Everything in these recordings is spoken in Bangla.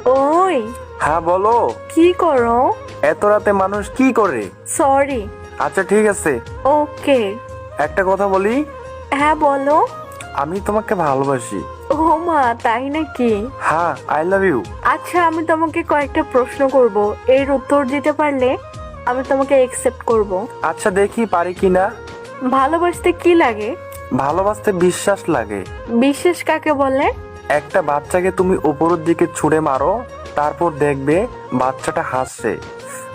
ওই, হ্যাঁ বলো। কি করো? এত রাতে মানুষ কি করে? সরি। আচ্ছা ঠিক আছে, ওকে। একটা কথা বলি। হ্যাঁ বলো। আমি তোমাকে ভালোবাসি। ও মা, তাই নাকি? হ্যাঁ, আই লাভ ইউ। আচ্ছা, আমি তোমাকে কয়েকটা প্রশ্ন করব, এর উত্তর দিতে পারলে আমি তোমাকে একসেপ্ট করব। আচ্ছা দেখি পারি কিনা। ভালোবাসতে কি লাগে? ভালোবাসতে বিশ্বাস লাগে। বিশ্বাস কাকে বলে? একটা বাচ্চাকে তুমি উপরের দিকে ছুঁড়ে মারো, তারপর দেখবে বাচ্চাটা হাসছে।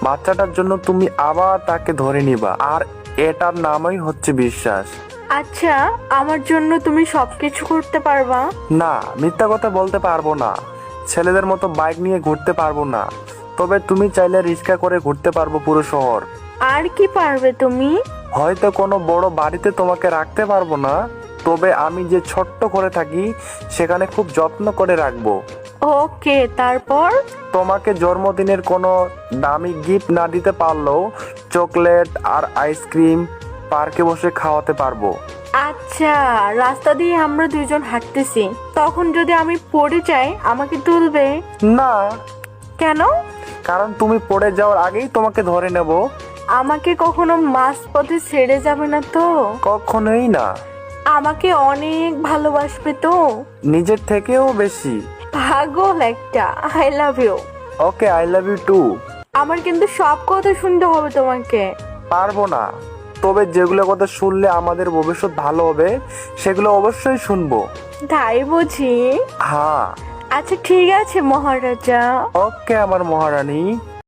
বাচ্চাটার জন্য তুমি আবার তাকে ধরে নিবা, আর এটার নামই হচ্ছে বিশ্বাস। আচ্ছা, আমার জন্য তুমি সবকিছু করতে পারবা? না, মিথ্যা কথা বলতে পারবো না। ছেলেদের মতো বাইক নিয়ে ঘুরতে পারবো না, তবে তুমি চাইলে রিক্সা করে ঘুরতে পারবো পুরো শহর। আর কি পারবে তুমি? হয়তো কোনো বড় বাড়িতে তোমাকে রাখতে পারবো না, তবে আমি যে ছোট্ট করে থাকি সেখানে খুব যত্ন করে রাখবো। ওকে, তারপর? তোমাকে জন্মদিনের কোনো দামি গিফট না দিতে পারলেও চকলেট আর আইসক্রিম পার্কে বসে খাওয়াতে পারবো। আচ্ছা, রাস্তা দিয়ে আমরা দুইজন হাঁটতেছি, তখন যদি আমি পড়ে যাই আমাকে তুলবে? না, কেন? কারণ তুমি পড়ে যাওয়ার আগেই তোমাকে ধরে নেব। আমাকে কখনো মাঝ পথে ছেড়ে যাবে না তো? কখনোই না। আমাকে অনেক ভালোবাসবে তো? নিজের থেকেও বেশি। পাগল একটা। I love you. Okay, I love you too. আমার কিন্তু সব কথা শুনতে হবে তোমাকে। পারবো না, তবে যেগুলো কথা শুনলে আমাদের ভবিষ্যৎ ভালো হবে সেগুলো অবশ্যই শুনবো। তাই বুঝি? হ্যাঁ। আচ্ছা ঠিক আছে মহারাজা। ওকে আমার মহারানী।